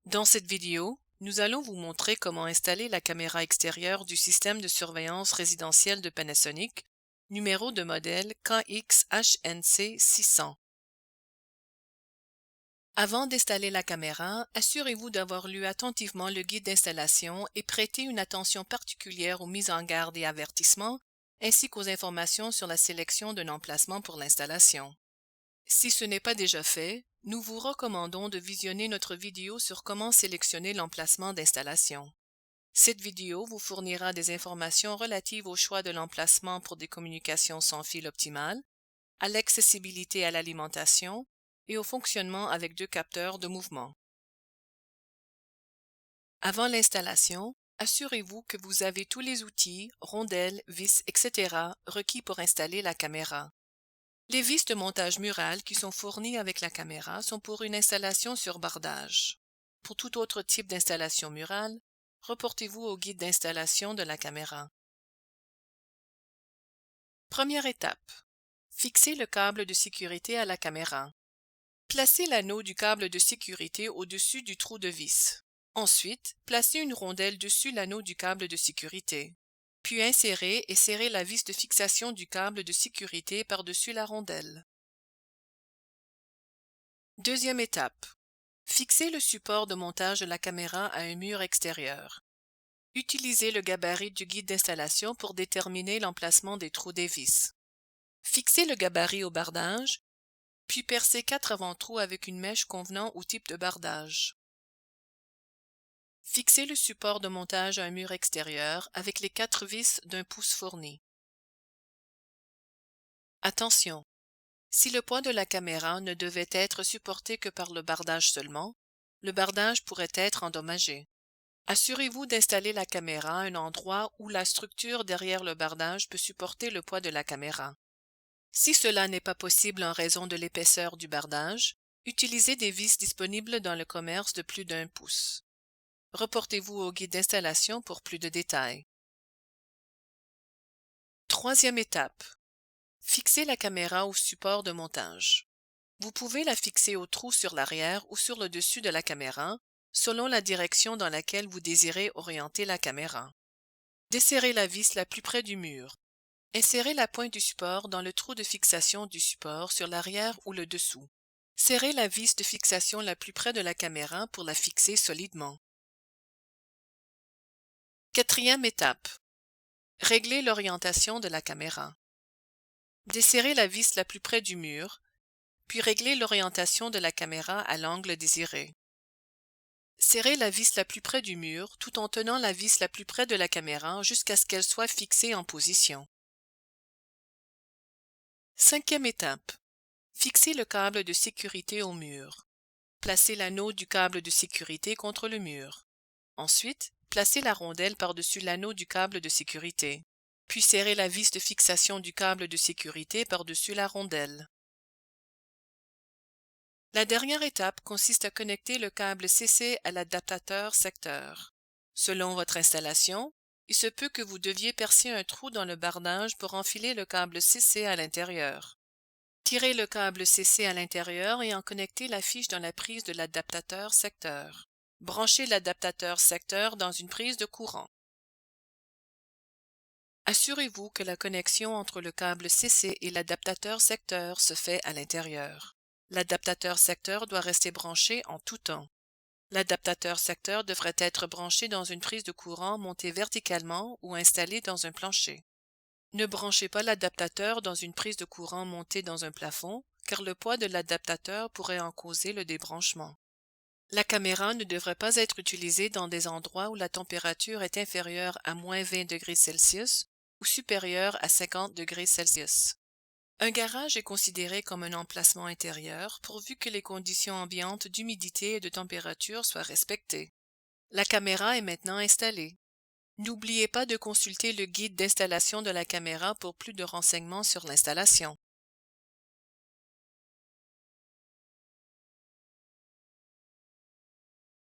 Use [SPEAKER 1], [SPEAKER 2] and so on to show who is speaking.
[SPEAKER 1] Dans cette vidéo, nous allons vous montrer comment installer la caméra extérieure du système de surveillance résidentielle de Panasonic, numéro de modèle KX-HNC 600. Avant d'installer la caméra, assurez-vous d'avoir lu attentivement le guide d'installation et prêtez une attention particulière aux mises en garde et avertissements, ainsi qu'aux informations sur la sélection d'un emplacement pour l'installation. Si ce n'est pas déjà fait, nous vous recommandons de visionner notre vidéo sur comment sélectionner l'emplacement d'installation. Cette vidéo vous fournira des informations relatives au choix de l'emplacement pour des communications sans fil optimales, à l'accessibilité à l'alimentation et au fonctionnement avec 2 capteurs de mouvement. Avant l'installation, assurez-vous que vous avez tous les outils, rondelles, vis, etc. requis pour installer la caméra. Les vis de montage mural qui sont fournies avec la caméra sont pour une installation sur bardage. Pour tout autre type d'installation murale, reportez-vous au guide d'installation de la caméra. Première étape. Fixez le câble de sécurité à la caméra. Placez l'anneau du câble de sécurité au-dessus du trou de vis. Ensuite, placez une rondelle dessus l'anneau du câble de sécurité. Puis insérez et serrez la vis de fixation du câble de sécurité par-dessus la rondelle. Deuxième étape. Fixez le support de montage de la caméra à un mur extérieur. Utilisez le gabarit du guide d'installation pour déterminer l'emplacement des trous des vis. Fixez le gabarit au bardage, puis percez 4 avant-trous avec une mèche convenant au type de bardage. Fixez le support de montage à un mur extérieur avec les 4 vis d'1 pouce fournis. Attention! Si le poids de la caméra ne devait être supporté que par le bardage seulement, le bardage pourrait être endommagé. Assurez-vous d'installer la caméra à un endroit où la structure derrière le bardage peut supporter le poids de la caméra. Si cela n'est pas possible en raison de l'épaisseur du bardage, utilisez des vis disponibles dans le commerce de plus d'1 pouce. Reportez-vous au guide d'installation pour plus de détails. Troisième étape. Fixez la caméra au support de montage. Vous pouvez la fixer au trou sur l'arrière ou sur le dessus de la caméra, selon la direction dans laquelle vous désirez orienter la caméra. Desserrez la vis la plus près du mur. Insérez la pointe du support dans le trou de fixation du support sur l'arrière ou le dessous. Serrez la vis de fixation la plus près de la caméra pour la fixer solidement. Quatrième étape. Réglez l'orientation de la caméra. Desserrez la vis la plus près du mur, puis réglez l'orientation de la caméra à l'angle désiré. Serrez la vis la plus près du mur tout en tenant la vis la plus près de la caméra jusqu'à ce qu'elle soit fixée en position. Cinquième étape. Fixez le câble de sécurité au mur. Placez l'anneau du câble de sécurité contre le mur. Ensuite, placez la rondelle par-dessus l'anneau du câble de sécurité. Puis serrez la vis de fixation du câble de sécurité par-dessus la rondelle. La dernière étape consiste à connecter le câble CC à l'adaptateur secteur. Selon votre installation, il se peut que vous deviez percer un trou dans le bardage pour enfiler le câble CC à l'intérieur. Tirez le câble CC à l'intérieur et en connectez la fiche dans la prise de l'adaptateur secteur. Branchez l'adaptateur secteur dans une prise de courant. Assurez-vous que la connexion entre le câble CC et l'adaptateur secteur se fait à l'intérieur. L'adaptateur secteur doit rester branché en tout temps. L'adaptateur secteur devrait être branché dans une prise de courant montée verticalement ou installée dans un plancher. Ne branchez pas l'adaptateur dans une prise de courant montée dans un plafond, car le poids de l'adaptateur pourrait en causer le débranchement. La caméra ne devrait pas être utilisée dans des endroits où la température est inférieure à -20°C ou supérieure à 50°C. Un garage est considéré comme un emplacement intérieur pourvu que les conditions ambiantes d'humidité et de température soient respectées. La caméra est maintenant installée. N'oubliez pas de consulter le guide d'installation de la caméra pour plus de renseignements sur l'installation.